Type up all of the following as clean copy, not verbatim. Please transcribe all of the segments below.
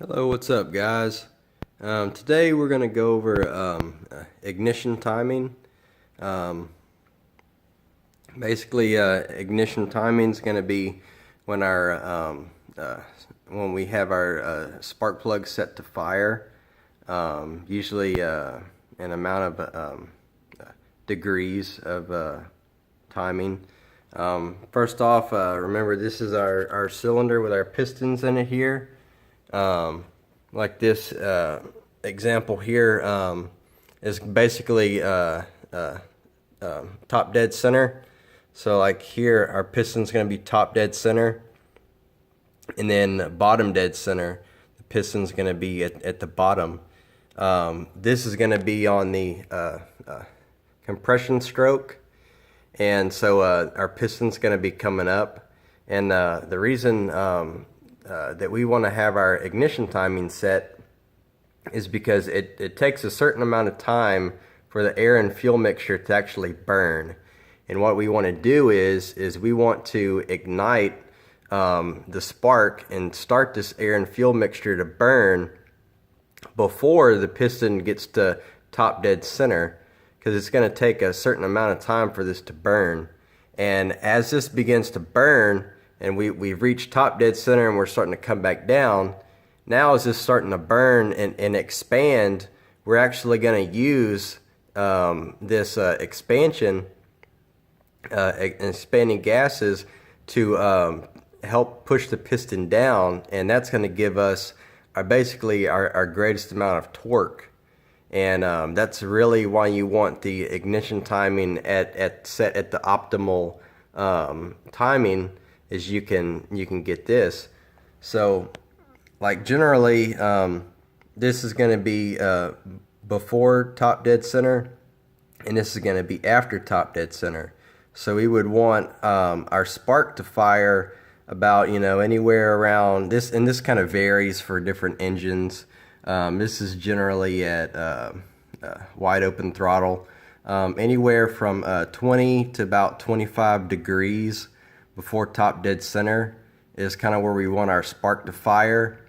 Hello, what's up, guys? Today we're going to go over ignition timing. Um, Ignition timing is going to be when when we have our spark plug set to fire, usually an amount of degrees of timing. First off, remember this is our cylinder with our pistons in it here. Like this example here is basically top dead center. So like here our piston's going to be top dead center, and then bottom dead center, the piston's going to be at the bottom. This is going to be on the compression stroke, and so our piston's going to be coming up. And the reason that we want to have our ignition timing set is because it takes a certain amount of time for the air and fuel mixture to actually burn. And what we want to do is we want to ignite the spark and start this air and fuel mixture to burn before the piston gets to top dead center, because it's going to take a certain amount of time for this to burn. And as this begins to burn, and we've reached top dead center and we're starting to come back down, now as this starting to burn and expand, we're actually going to use this expanding gases to help push the piston down, and that's going to give us basically our greatest amount of torque. And that's really why you want the ignition timing set at the optimal timing, is you can get this. So like generally this is going to be before top dead center, and this is going to be after top dead center. So we would want our spark to fire about anywhere around this, and this kind of varies for different engines. This is generally at wide open throttle, anywhere from 20 to about 25 degrees before top dead center is kind of where we want our spark to fire.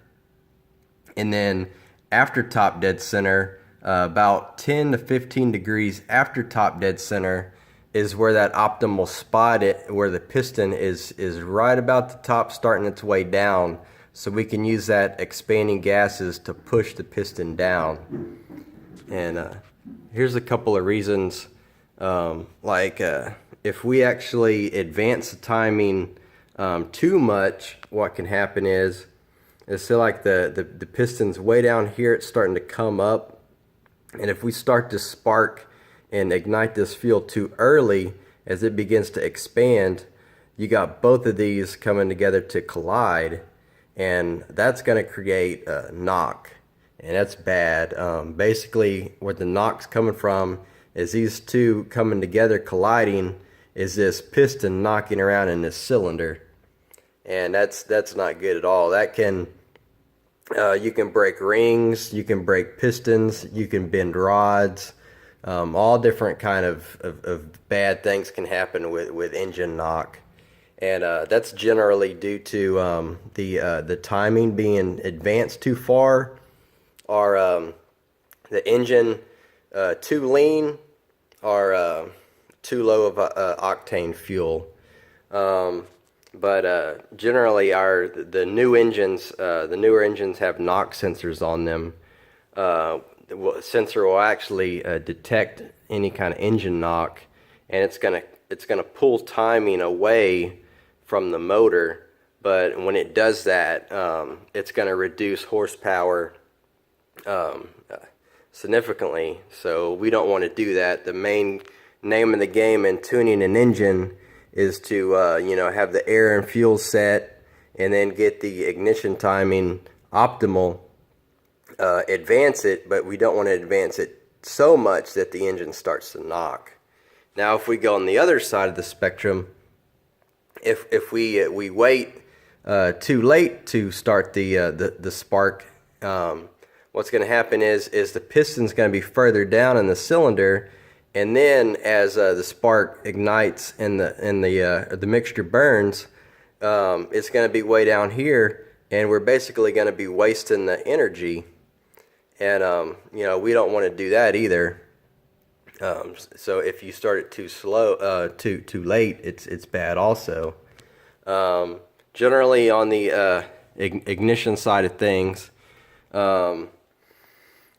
And then after top dead center, about 10 to 15 degrees after top dead center is where that optimal spot where the piston is right about the top, starting its way down, so we can use that expanding gases to push the piston down. And here's a couple of reasons. If we actually advance the timing too much, what can happen is say like the piston's way down here, it's starting to come up, and if we start to spark and ignite this fuel too early, as it begins to expand, you got both of these coming together to collide, and that's going to create a knock, and that's bad. Basically where the knock's coming from is these two coming together colliding, is this piston knocking around in this cylinder, and that's not good at all. That can you can break rings, you can break pistons, you can bend rods. All different kind of bad things can happen with engine knock, and that's generally due to the timing being advanced too far, or the engine too lean, or too low of octane fuel. But generally the newer engines have knock sensors on them. The sensor will actually detect any kind of engine knock, and it's gonna pull timing away from the motor. But when it does that, it's gonna reduce horsepower significantly. So we don't want to do that. The main name of the game in tuning an engine is to have the air and fuel set, and then get the ignition timing optimal. Advance it, but we don't want to advance it so much that the engine starts to knock. Now if we go on the other side of the spectrum, if we wait too late to start the spark, what's going to happen is the piston's going to be further down in the cylinder, and then as the spark ignites and the mixture burns, it's going to be way down here, and we're basically going to be wasting the energy. And we don't want to do that either. So if you start it too slow, too late, it's bad also. Generally on the ignition side of things,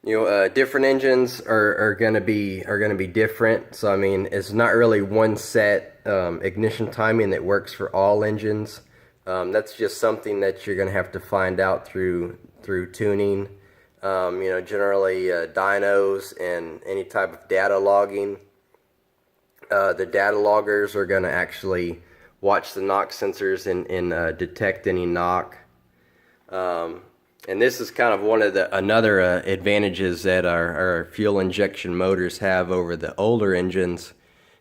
different engines are gonna be different. So I mean, it's not really one set ignition timing that works for all engines. That's just something that you're gonna have to find out through tuning. Generally dynos and any type of data logging. The data loggers are gonna actually watch the knock sensors and detect any knock. And this is kind of one of another advantages that our fuel injection motors have over the older engines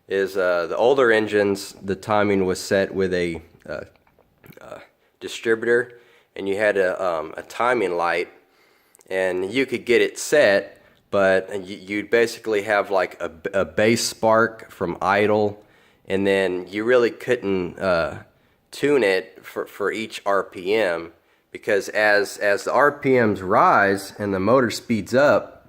is the older engines, the timing was set with a distributor, and you had a timing light, and you could get it set, but you'd basically have like a base spark from idle, and then you really couldn't tune it for each RPM. Because as the RPMs rise and the motor speeds up,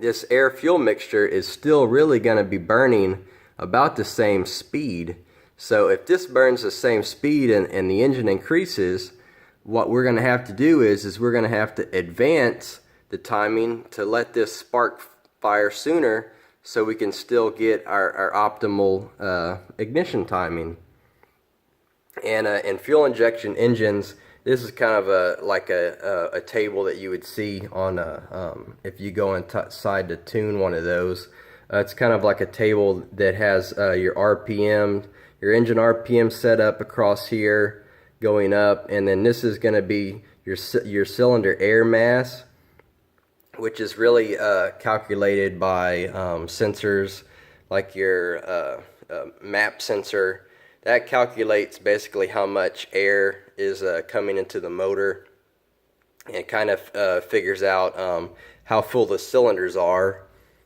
this air-fuel mixture is still really going to be burning about the same speed. So if this burns the same speed and the engine increases, what we're going to have to do is we're going to have to advance the timing to let this spark fire sooner so we can still get our optimal ignition timing. And fuel injection engines, this is kind of a table that you would see on if you go inside to tune one of those. It's kind of like a table that has your RPM, your engine RPM set up across here, going up, and then this is going to be your cylinder air mass, which is really calculated by sensors like your MAP sensor. That calculates basically how much air is coming into the motor, and it kind of figures out how full the cylinders are,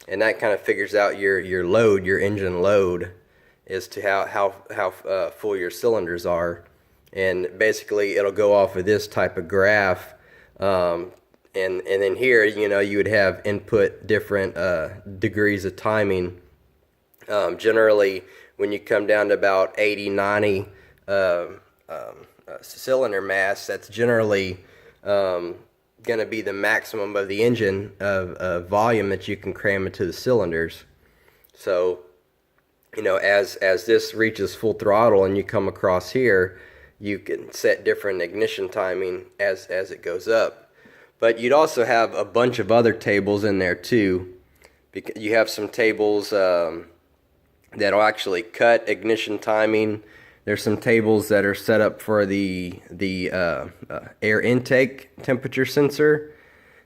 and that kind of figures out your load, your engine load, as to how full your cylinders are. And basically it'll go off of this type of graph, and then here you would have input different degrees of timing. Generally when you come down to about 80-90 cylinder mass, that's generally going to be the maximum of the engine of volume that you can cram into the cylinders. So as this reaches full throttle and you come across here, you can set different ignition timing as it goes up. But you'd also have a bunch of other tables in there too, because you have some tables that'll actually cut ignition timing. There's some tables that are set up for the air intake temperature sensor,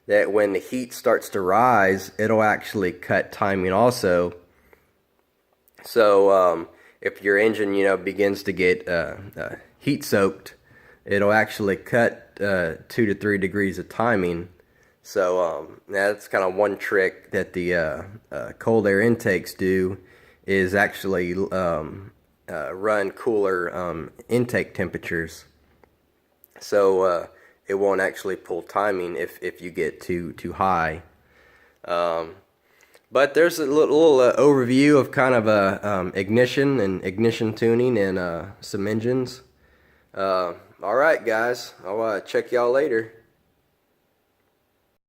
that when the heat starts to rise, it'll actually cut timing also. So if your engine begins to get heat soaked, it'll actually cut 2 to 3 degrees of timing. So that's kind of one trick that the cold air intakes do, is actually run cooler intake temperatures, so it won't actually pull timing if you get too high. But there's a little overview of kind of ignition and ignition tuning and some engines. All right, guys, I'll check y'all later.